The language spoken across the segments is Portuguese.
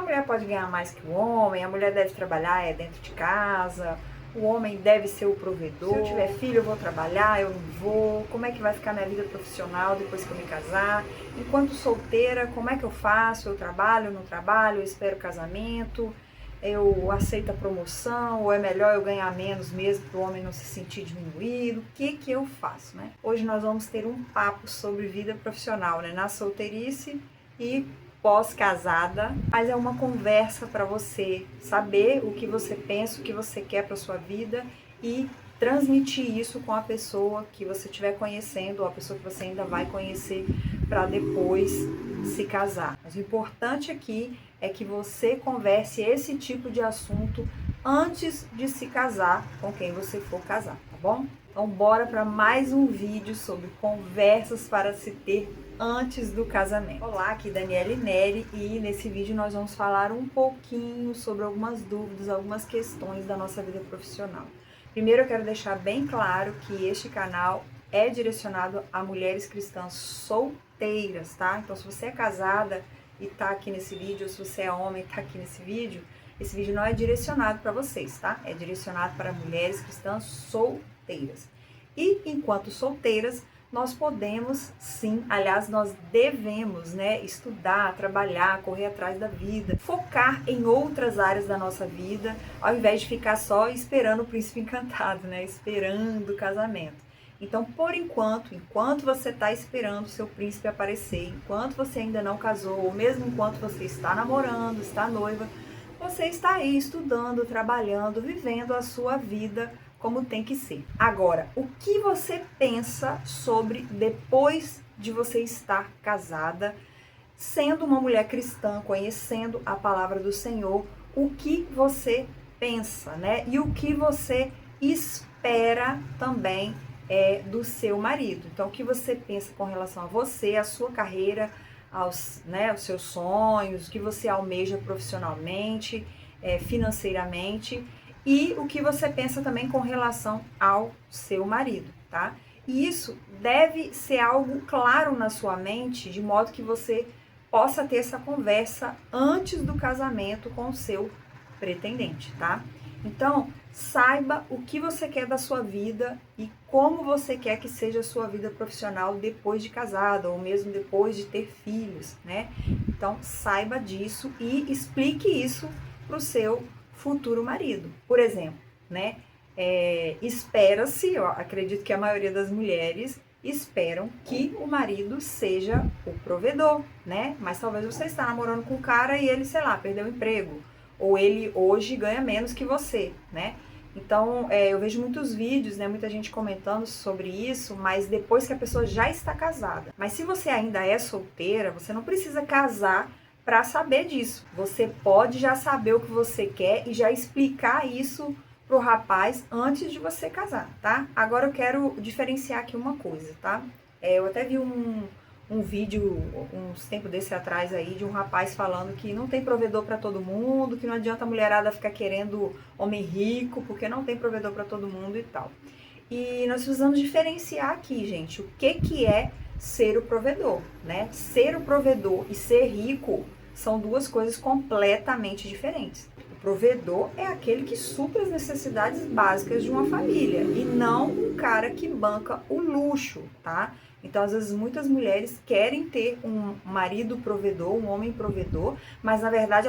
mulher pode ganhar mais que o homem, a mulher deve trabalhar dentro de casa, o homem deve ser o provedor. Se eu tiver filho, eu vou trabalhar, eu não vou. Como é que vai ficar minha vida profissional depois que eu me casar? Enquanto solteira, como é que eu faço? Eu trabalho, não trabalho, eu espero casamento, eu aceito a promoção, ou é melhor eu ganhar menos mesmo para o homem não se sentir diminuído? O que eu faço, né? Hoje nós vamos ter um papo sobre vida profissional, né? Na solteirice e pós-casada, mas é uma conversa para você saber o que você pensa, o que você quer para sua vida e transmitir isso com a pessoa que você estiver conhecendo ou a pessoa que você ainda vai conhecer para depois se casar. Mas o importante aqui é que você converse esse tipo de assunto antes de se casar com quem você for casar, tá bom? Então bora para mais um vídeo sobre conversas para se ter antes do casamento. Olá, aqui Daniele Neri e nesse vídeo nós vamos falar um pouquinho sobre algumas dúvidas, algumas questões da nossa vida profissional. Primeiro eu quero deixar bem claro que este canal é direcionado a mulheres cristãs solteiras, tá? Então se você é casada e tá aqui nesse vídeo, ou se você é homem e tá aqui nesse vídeo, esse vídeo não é direcionado para vocês, tá? É direcionado para mulheres cristãs solteiras. E enquanto solteiras, nós podemos sim, aliás, nós devemos, né, estudar, trabalhar, correr atrás da vida, focar em outras áreas da nossa vida, ao invés de ficar só esperando o príncipe encantado, né, esperando o casamento. Então, por enquanto você está esperando o seu príncipe aparecer, enquanto você ainda não casou, ou mesmo enquanto você está namorando, está noiva, você está aí estudando, trabalhando, vivendo a sua vida como tem que ser. Agora, o que você pensa sobre depois de você estar casada, sendo uma mulher cristã, conhecendo a palavra do Senhor, o que você pensa, né? E o que você espera também do seu marido. Então, o que você pensa com relação a você, a sua carreira, aos seus sonhos, o que você almeja profissionalmente, financeiramente, e o que você pensa também com relação ao seu marido, tá? E isso deve ser algo claro na sua mente, de modo que você possa ter essa conversa antes do casamento com o seu pretendente, tá? Então, saiba o que você quer da sua vida e como você quer que seja a sua vida profissional depois de casada ou mesmo depois de ter filhos, né? Então, saiba disso e explique isso para o seu futuro marido. Por exemplo, né? Espera-se, eu acredito que a maioria das mulheres esperam que o marido seja o provedor, né? Mas talvez você está namorando com um cara e ele, sei lá, perdeu o emprego, ou ele hoje ganha menos que você, né? Então, eu vejo muitos vídeos, né, muita gente comentando sobre isso, mas depois que a pessoa já está casada. Mas se você ainda é solteira, você não precisa casar para saber disso. Você pode já saber o que você quer e já explicar isso pro rapaz antes de você casar, tá? Agora eu quero diferenciar aqui uma coisa, tá? Eu até vi um vídeo uns tempos desse atrás aí de um rapaz falando que não tem provedor para todo mundo, que não adianta a mulherada ficar querendo homem rico, porque não tem provedor para todo mundo e tal. E nós precisamos diferenciar aqui, gente, o que é ser o provedor, né? Ser o provedor e ser rico são duas coisas completamente diferentes. O provedor é aquele que supre as necessidades básicas de uma família e não um cara que banca o luxo, tá? Então, às vezes, muitas mulheres querem ter um marido provedor, um homem provedor, mas, na verdade,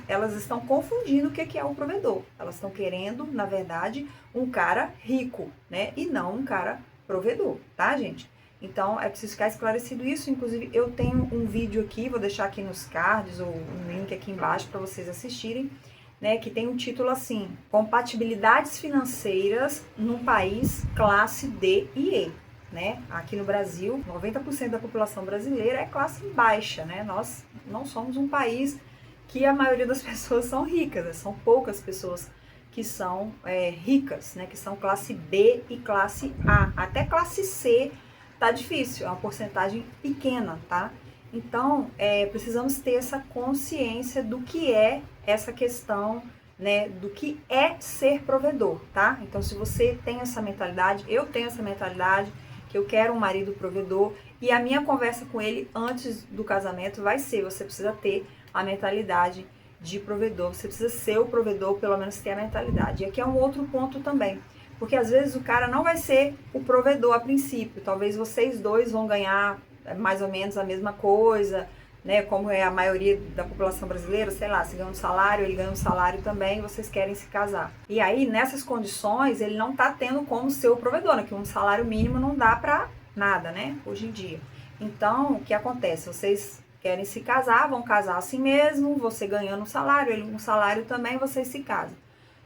elas estão confundindo o que é o provedor. Elas estão querendo, na verdade, um cara rico, né? E não um cara provedor, tá, gente? Então, é preciso ficar esclarecido isso. Inclusive, eu tenho um vídeo aqui, vou deixar aqui nos cards ou um link aqui embaixo para vocês assistirem, né? Que tem um título assim, Compatibilidades Financeiras num País Classe D e E. Né? Aqui no Brasil, 90% da população brasileira é classe baixa, né? Nós não somos um país que a maioria das pessoas são ricas, né? São poucas pessoas que são ricas, né? Que são classe B e classe A. Até classe C tá difícil, é uma porcentagem pequena, tá? Então, precisamos ter essa consciência do que é essa questão, né, do que é ser provedor, tá? Então, se você tem essa mentalidade, eu tenho essa mentalidade, que eu quero um marido provedor, e a minha conversa com ele antes do casamento vai ser, você precisa ter a mentalidade de provedor, você precisa ser o provedor, pelo menos ter a mentalidade. E aqui é um outro ponto também, porque às vezes o cara não vai ser o provedor a princípio, talvez vocês dois vão ganhar mais ou menos a mesma coisa, né, como é a maioria da população brasileira, sei lá, se ganha um salário, ele ganha um salário também, vocês querem se casar. E aí, nessas condições, ele não tá tendo como ser o provedor, né, que um salário mínimo não dá pra nada, né, hoje em dia. Então, o que acontece? Vocês querem se casar, vão casar assim mesmo, você ganhando um salário, ele um salário também, vocês se casam.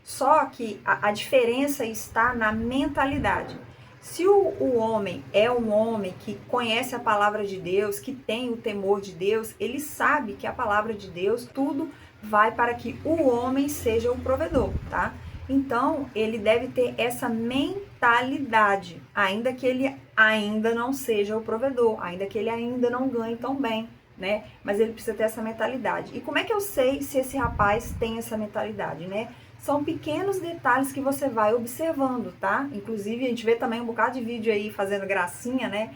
Só que a diferença está na mentalidade. Se o homem é um homem que conhece a palavra de Deus, que tem o temor de Deus, ele sabe que a palavra de Deus, tudo vai para que o homem seja o provedor, tá? Então, ele deve ter essa mentalidade, ainda que ele ainda não seja o provedor, ainda que ele ainda não ganhe tão bem, né? Mas ele precisa ter essa mentalidade. E como é que eu sei se esse rapaz tem essa mentalidade, né? São pequenos detalhes que você vai observando, tá? Inclusive, a gente vê também um bocado de vídeo aí fazendo gracinha, né?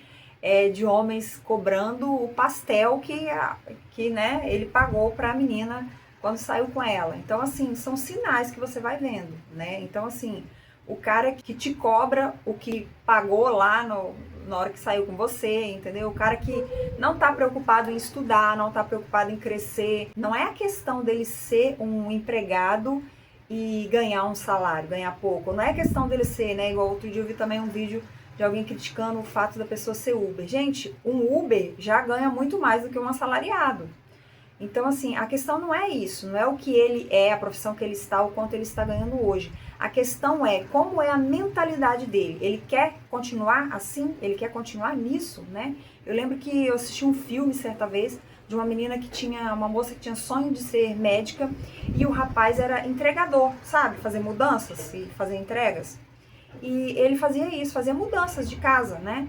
De homens cobrando o pastel que né, ele pagou para a menina quando saiu com ela. Então, assim, são sinais que você vai vendo, né? Então, assim, o cara que te cobra o que pagou lá na hora que saiu com você, entendeu? O cara que não tá preocupado em estudar, não tá preocupado em crescer. Não é a questão dele ser um empregado e ganhar um salário, ganhar pouco. Não é questão dele ser, né? Igual outro dia eu vi também um vídeo de alguém criticando o fato da pessoa ser Uber. Gente, um Uber já ganha muito mais do que um assalariado. Então, assim, a questão não é isso, não é o que ele é, a profissão que ele está, o quanto ele está ganhando hoje. A questão é como é a mentalidade dele. Ele quer continuar assim? Ele quer continuar nisso, né? Eu lembro que eu assisti um filme certa vez de uma menina que tinha, uma moça que tinha sonho de ser médica e o rapaz era entregador, sabe? Fazer mudanças e fazer entregas. E ele fazia isso, fazia mudanças de casa, né?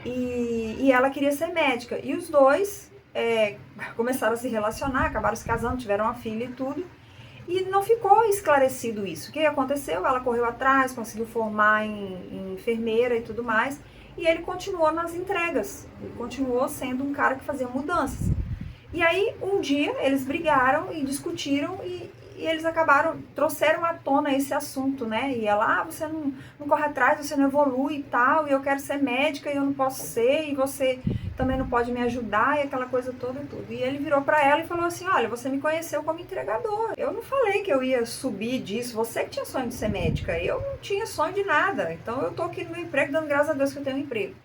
E ela queria ser médica. E os dois começaram a se relacionar, acabaram se casando, tiveram uma filha e tudo. E não ficou esclarecido isso. O que aconteceu? Ela correu atrás, conseguiu formar em enfermeira e tudo mais. E ele continuou nas entregas. Ele continuou sendo um cara que fazia mudanças. E aí, um dia, eles brigaram e discutiram e eles acabaram, trouxeram à tona esse assunto, né? E ela, você não corre atrás, você não evolui e tal, e eu quero ser médica e eu não posso ser, e você também não pode me ajudar, e aquela coisa toda e tudo. E ele virou pra ela e falou assim, olha, você me conheceu como entregador. Eu não falei que eu ia subir disso, você que tinha sonho de ser médica, eu não tinha sonho de nada. Então eu tô aqui no meu emprego, dando graças a Deus que eu tenho um emprego.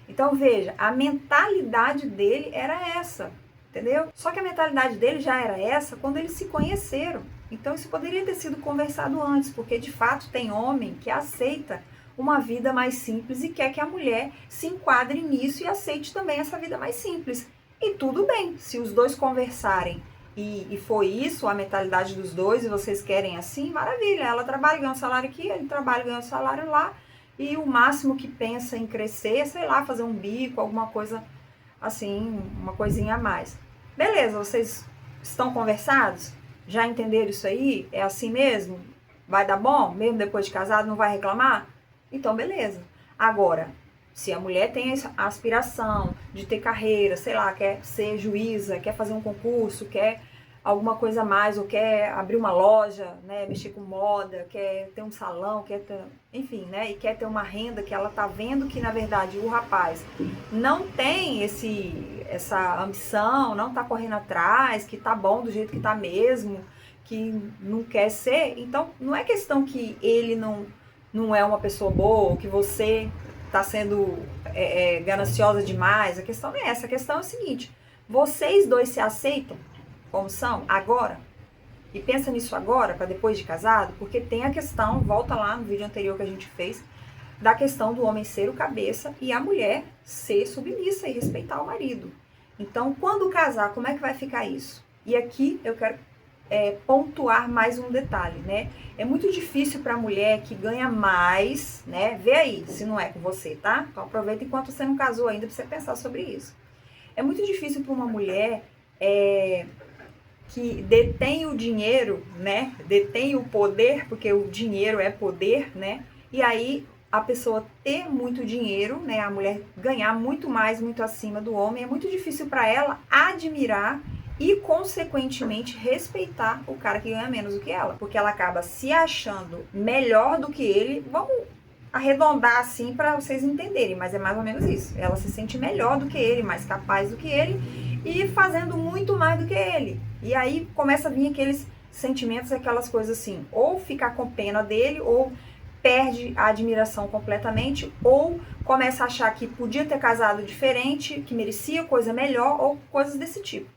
Então veja, a mentalidade dele era essa. Entendeu? Só que a mentalidade dele já era essa quando eles se conheceram. Então isso poderia ter sido conversado antes, porque de fato tem homem que aceita uma vida mais simples e quer que a mulher se enquadre nisso e aceite também essa vida mais simples. E tudo bem, se os dois conversarem e foi isso, a mentalidade dos dois, e vocês querem assim, maravilha. Ela trabalha, ganha um salário aqui, ele trabalha, ganha um salário lá, e o máximo que pensa em crescer, sei lá, fazer um bico, alguma coisa assim, uma coisinha a mais. Beleza, vocês estão conversados? Já entenderam isso aí? É assim mesmo? Vai dar bom? Mesmo depois de casado, não vai reclamar? Então, beleza. Agora, se a mulher tem a aspiração de ter carreira, sei lá, quer ser juíza, quer fazer um concurso, quer alguma coisa a mais, ou quer abrir uma loja, né, mexer com moda, quer ter um salão, quer ter, enfim, né, e quer ter uma renda que ela tá vendo que, na verdade, o rapaz não tem essa ambição, não tá correndo atrás, que tá bom do jeito que tá mesmo, que não quer ser. Então, não é questão que ele não é uma pessoa boa, ou que você tá sendo gananciosa demais. A questão não é essa. A questão é o seguinte, vocês dois se aceitam como são agora? E pensa nisso agora, para depois de casado, porque tem a questão, volta lá no vídeo anterior que a gente fez, da questão do homem ser o cabeça e a mulher ser submissa e respeitar o marido. Então, quando casar, como é que vai ficar isso? E aqui eu quero pontuar mais um detalhe, né? É muito difícil para a mulher que ganha mais, né? Vê aí se não é com você, tá? Então aproveita enquanto você não casou ainda para você pensar sobre isso. É muito difícil para uma mulher que detém o dinheiro, né? Detém o poder, porque o dinheiro é poder, né? E aí a pessoa ter muito dinheiro, né? A mulher ganhar muito mais, muito acima do homem, é muito difícil para ela admirar e, consequentemente, respeitar o cara que ganha menos do que ela. Porque ela acaba se achando melhor do que ele. Vamos arredondar assim para vocês entenderem, mas é mais ou menos isso. Ela se sente melhor do que ele, mais capaz do que ele e fazendo muito mais do que ele. E aí começa a vir aqueles sentimentos, aquelas coisas assim, ou ficar com pena dele, ou perde a admiração completamente, ou começa a achar que podia ter casado diferente, que merecia coisa melhor, ou coisas desse tipo.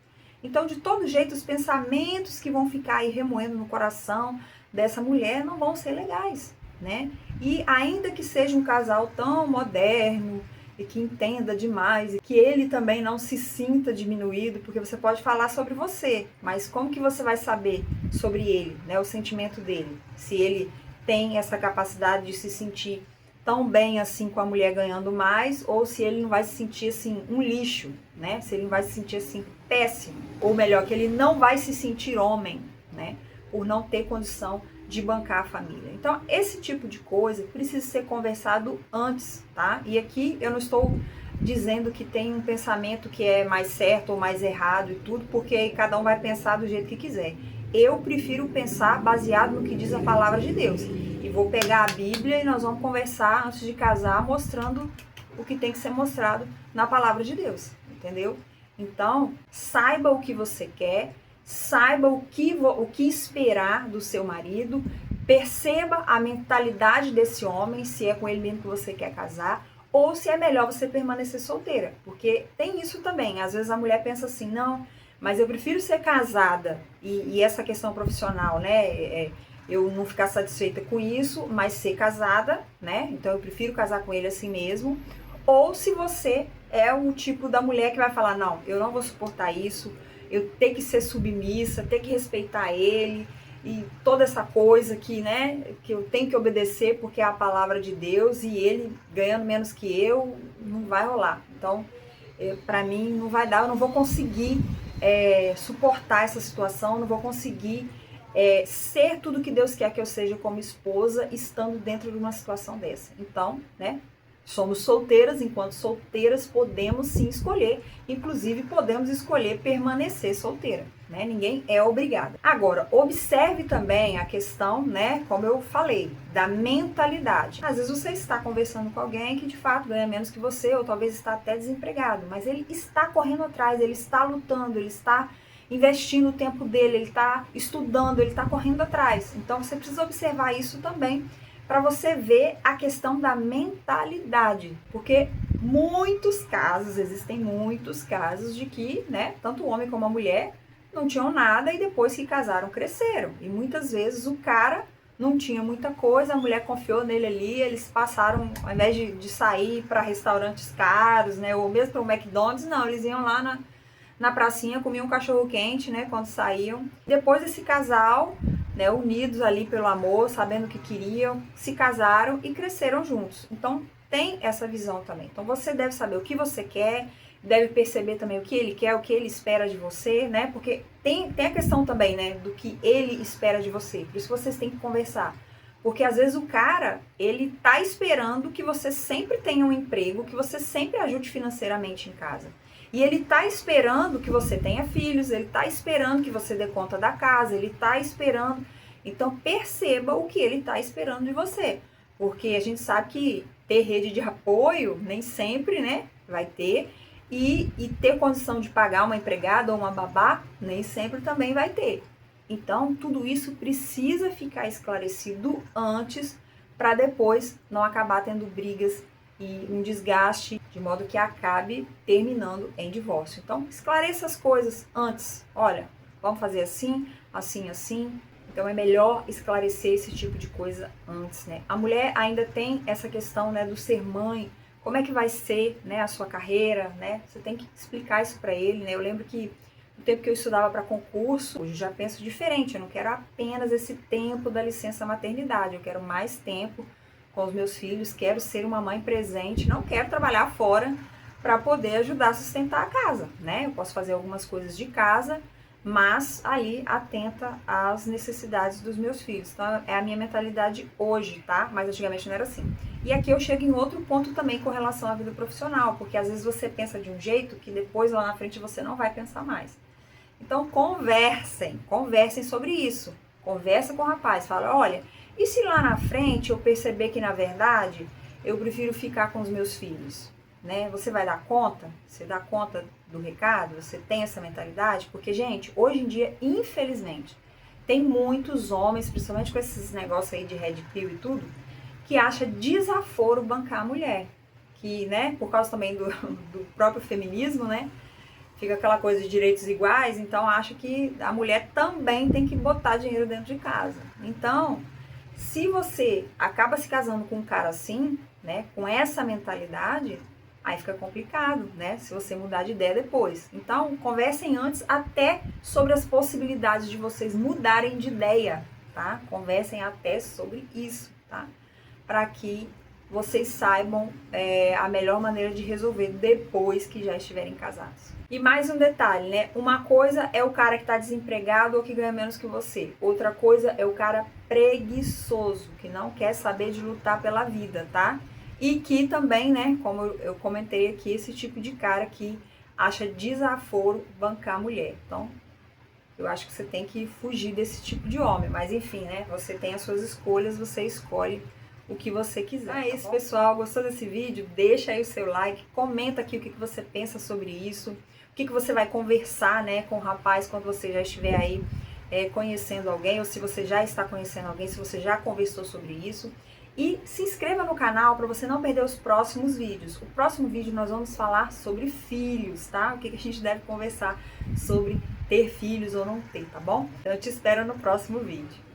Então, de todo jeito, os pensamentos que vão ficar aí remoendo no coração dessa mulher não vão ser legais, né? E ainda que seja um casal tão moderno e que entenda demais, e que ele também não se sinta diminuído, porque você pode falar sobre você, mas como que você vai saber sobre ele, né? O sentimento dele, se ele tem essa capacidade de se sentir tão bem assim com a mulher ganhando mais, ou se ele não vai se sentir assim um lixo, né? Se ele não vai se sentir assim péssimo, ou melhor, que ele não vai se sentir homem, né? Por não ter condição de bancar a família. Então, esse tipo de coisa precisa ser conversado antes, tá? E aqui eu não estou dizendo que tem um pensamento que é mais certo ou mais errado e tudo, porque aí cada um vai pensar do jeito que quiser. Eu prefiro pensar baseado no que diz a palavra de Deus. E vou pegar a Bíblia e nós vamos conversar antes de casar, mostrando o que tem que ser mostrado na palavra de Deus, entendeu? Então, saiba o que você quer, saiba o que esperar do seu marido, perceba a mentalidade desse homem, se é com ele mesmo que você quer casar, ou se é melhor você permanecer solteira, porque tem isso também. Às vezes a mulher pensa assim, não, mas eu prefiro ser casada, e essa questão profissional, né, eu não ficar satisfeita com isso, mas ser casada, né, então eu prefiro casar com ele assim mesmo. Ou se você é o tipo da mulher que vai falar, não, eu não vou suportar isso, eu tenho que ser submissa, tenho que respeitar ele, e toda essa coisa que, né, que eu tenho que obedecer porque é a palavra de Deus, e ele ganhando menos que eu, não vai rolar. Então, pra mim, não vai dar, eu não vou conseguir suportar essa situação, não vou conseguir ser tudo que Deus quer que eu seja como esposa, estando dentro de uma situação dessa. Então, né, somos solteiras, enquanto solteiras podemos sim escolher, inclusive podemos escolher permanecer solteira, né? Ninguém é obrigado. Agora, observe também a questão, né, como eu falei, da mentalidade. Às vezes você está conversando com alguém que de fato ganha menos que você, ou talvez está até desempregado, mas ele está correndo atrás, ele está lutando, ele está investindo o tempo dele, ele está estudando, ele está correndo atrás. Então você precisa observar isso também, para você ver a questão da mentalidade, porque existem muitos casos de que, né, tanto o homem como a mulher não tinham nada e depois que casaram cresceram, e muitas vezes o cara não tinha muita coisa, a mulher confiou nele ali, eles passaram, ao invés de sair para restaurantes caros, né, ou mesmo para o McDonald's, não, eles iam lá na pracinha, comiam um cachorro quente, né, quando saíam. Depois esse casal, né, unidos ali pelo amor, sabendo o que queriam, se casaram e cresceram juntos. Então, tem essa visão também. Então, você deve saber o que você quer, deve perceber também o que ele quer, o que ele espera de você, né? Porque tem a questão também, né, do que ele espera de você. Por isso vocês têm que conversar. Porque às vezes o cara, ele tá esperando que você sempre tenha um emprego, que você sempre ajude financeiramente em casa. E ele tá esperando que você tenha filhos, ele tá esperando que você dê conta da casa, ele tá esperando. Então perceba o que ele tá esperando de você. Porque a gente sabe que ter rede de apoio nem sempre, né, vai ter. E ter condição de pagar uma empregada ou uma babá, nem sempre também vai ter. Então tudo isso precisa ficar esclarecido antes, para depois não acabar tendo brigas e um desgaste, de modo que acabe terminando em divórcio. Então, esclareça as coisas antes. Olha, vamos fazer assim, assim, assim. Então, é melhor esclarecer esse tipo de coisa antes, né? A mulher ainda tem essa questão, né, do ser mãe. Como é que vai ser, né, a sua carreira, né? Você tem que explicar isso para ele, né? Eu lembro que no tempo que eu estudava para concurso, hoje já penso diferente. Eu não quero apenas esse tempo da licença maternidade. Eu quero mais tempo com os meus filhos, quero ser uma mãe presente, não quero trabalhar fora para poder ajudar a sustentar a casa, né? Eu posso fazer algumas coisas de casa, mas ali atenta às necessidades dos meus filhos. Então, é a minha mentalidade hoje, tá? Mas antigamente não era assim. E aqui eu chego em outro ponto também com relação à vida profissional, porque às vezes você pensa de um jeito que depois lá na frente você não vai pensar mais. Então conversem sobre isso. Conversa com o rapaz, fala, olha, e se lá na frente eu perceber que na verdade eu prefiro ficar com os meus filhos, né? Você vai dar conta? Você dá conta do recado? Você tem essa mentalidade? Porque, gente, hoje em dia, infelizmente, tem muitos homens, principalmente com esses negócios aí de red pill e tudo, que acha desaforo bancar a mulher. Que, né, por causa também do próprio feminismo, né? Fica aquela coisa de direitos iguais, então acha que a mulher também tem que botar dinheiro dentro de casa. Então, se você acaba se casando com um cara assim, né, com essa mentalidade, aí fica complicado, né, se você mudar de ideia depois. Então, conversem antes até sobre as possibilidades de vocês mudarem de ideia, tá? Conversem até sobre isso, tá? Para que vocês saibam a melhor maneira de resolver depois que já estiverem casados. E mais um detalhe, né? Uma coisa é o cara que está desempregado ou que ganha menos que você. Outra coisa é o cara preguiçoso, que não quer saber de lutar pela vida, tá? E que também, né, como eu comentei aqui, esse tipo de cara que acha desaforo bancar a mulher. Então, eu acho que você tem que fugir desse tipo de homem. Mas enfim, né? Você tem as suas escolhas, você escolhe o que você quiser. Então é isso, pessoal. Gostou desse vídeo? Deixa aí o seu like, comenta aqui o que você pensa sobre isso, o que você vai conversar, né, com o rapaz quando você já estiver aí conhecendo alguém, ou se você já está conhecendo alguém, se você já conversou sobre isso. E se inscreva no canal para você não perder os próximos vídeos. O próximo vídeo nós vamos falar sobre filhos, tá? O que a gente deve conversar sobre ter filhos ou não ter, tá bom? Então eu te espero no próximo vídeo.